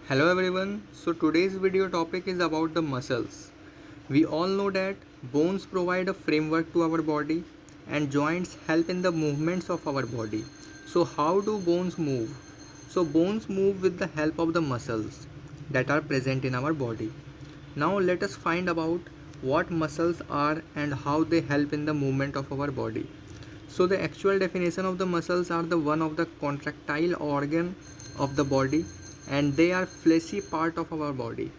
Hello everyone. So today's video topic is about the muscles. We all know that bones provide a framework to our body and joints help in the movements of our body. So how do bones move? So bones move with the help of the muscles that are present in our body. Now let us find about what muscles are and how they help in the movement of our body. So the actual definition of the muscles are the one of the contractile organ of the body, and they are fleshy part of our body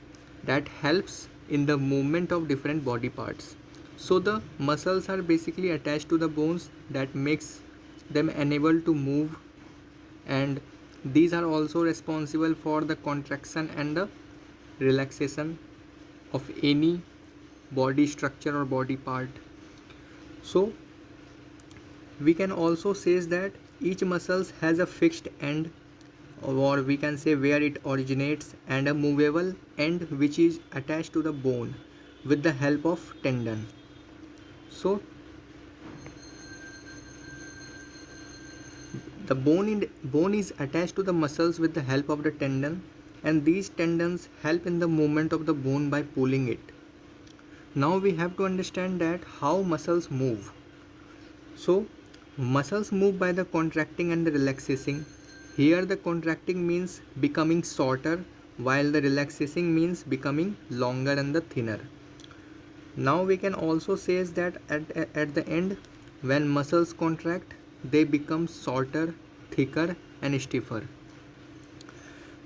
that helps in the movement of different body parts. So the muscles are basically attached to the bones that makes them unable to move, and these are also responsible for the contraction and the relaxation of any body structure or body part. So we can also say that each muscle has a fixed end, or we can say where it originates, and a movable end which is attached to the bone with the help of tendon. So the bone is attached to the muscles with the help of the tendon, and these tendons help in the movement of the bone by pulling it. Now we have to understand that how muscles move. So, muscles move by the contracting and the relaxing. Here, the contracting means becoming shorter, while the relaxing means becoming longer and the thinner. Now, we can also say is that at the end, when muscles contract, they become shorter, thicker, and stiffer.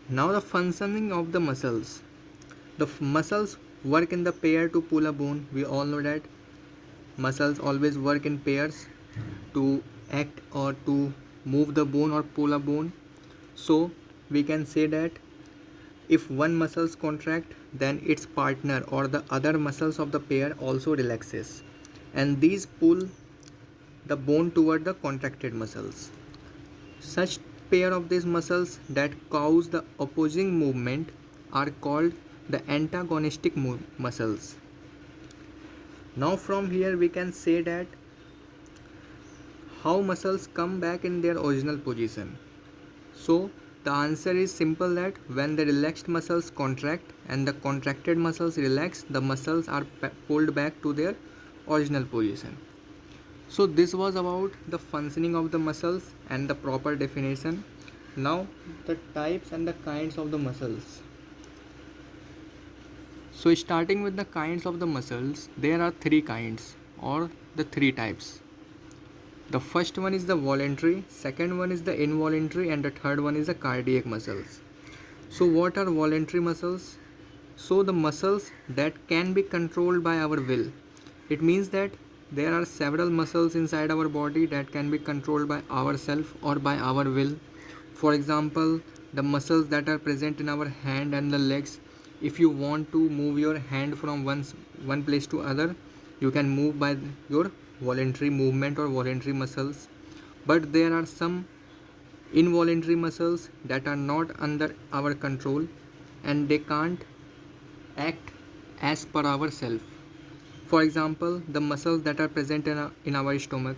Now, the functioning of the muscles. The muscles work in the pair to pull a bone. We all know that muscles always work in pairs to act or to move the bone or pull a bone. So we can say that if one muscles contract, then its partner or the other muscles of the pair also relaxes, and these pull the bone toward the contracted muscles. Such pair of these muscles that cause the opposing movement are called the antagonistic muscles. Now from here we can say that how muscles come back in their original position. So the answer is simple, that when the relaxed muscles contract and the contracted muscles relax, the muscles are pulled back to their original position. So this was about the functioning of the muscles and the proper definition. Now the types and the kinds of the muscles. So starting with the kinds of the muscles, there are three kinds or the three types. The first one is the voluntary, second one is the involuntary, and the third one is the cardiac muscles. So what are voluntary muscles? So the muscles that can be controlled by our will. It means that there are several muscles inside our body that can be controlled by ourselves or by our will. For example, the muscles that are present in our hand and the legs. If you want to move your hand from one place to other, you can move by your voluntary movement or voluntary muscles. But there are some involuntary muscles that are not under our control, and they can't act as per ourselves. For example, the muscles that are present in our stomach,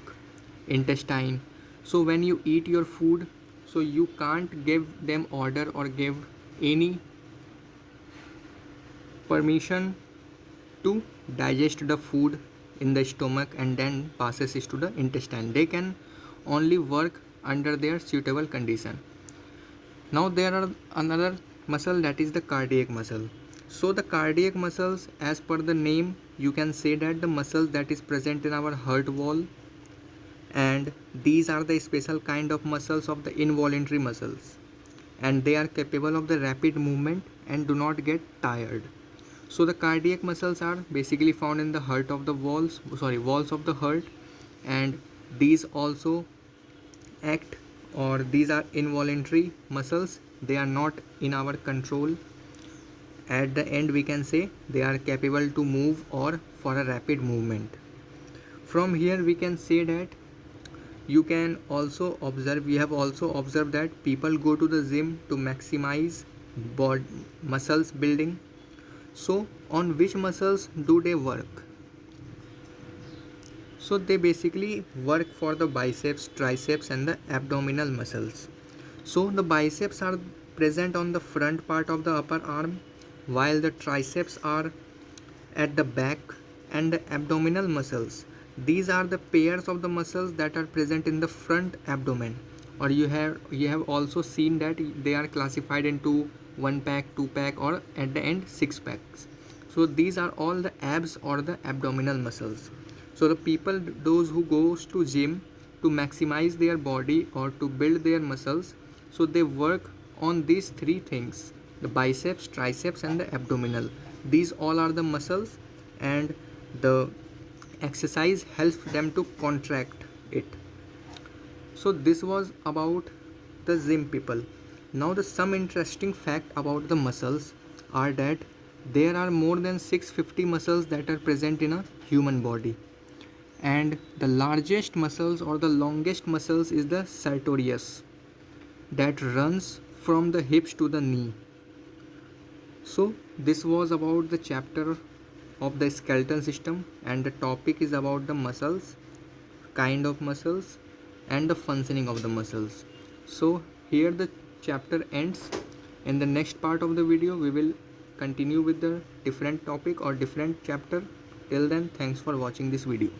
intestine. So when you eat your food, so you can't give them order or give any permission to digest the food in the stomach and then passes it to the intestine. They can only work under their suitable condition. Now there are another muscle, that is the cardiac muscle. So the cardiac muscles, as per the name, you can say that the muscles that is present in our heart wall, and these are the special kind of muscles of the involuntary muscles, and they are capable of the rapid movement and do not get tired. So the cardiac muscles are basically found in the heart of the walls of the heart, and these also act, or these are involuntary muscles. They are not in our control. At the end we can say they are capable to move or for a rapid movement. From here we can say that you can also observe, we have also observed that people go to the gym to maximize body muscles building. So on which muscles do they work? So they basically work for the biceps, triceps, and the abdominal muscles. So the biceps are present on the front part of the upper arm, while the triceps are at the back, and the abdominal muscles. These are the pairs of the muscles that are present in the front abdomen. Or you have also seen that they are classified into one pack, two pack, or at the end six packs. So these are all the abs or the abdominal muscles. So the people, those who goes to gym to maximize their body or to build their muscles, so they work on these three things: the biceps, triceps, and the abdominal. These all are the muscles, and the exercise helps them to contract it. So this was about the gym people. Now the some interesting fact about the muscles are that there are more than 650 muscles that are present in a human body, and the largest muscles or the longest muscles is the sartorius that runs from the hips to the knee. So this was about the chapter of the skeletal system, and the topic is about the muscles, kind of muscles, and the functioning of the muscles. So here the chapter ends. In the next part of the video we will continue with the different topic or different chapter. Till then, thanks for watching this video.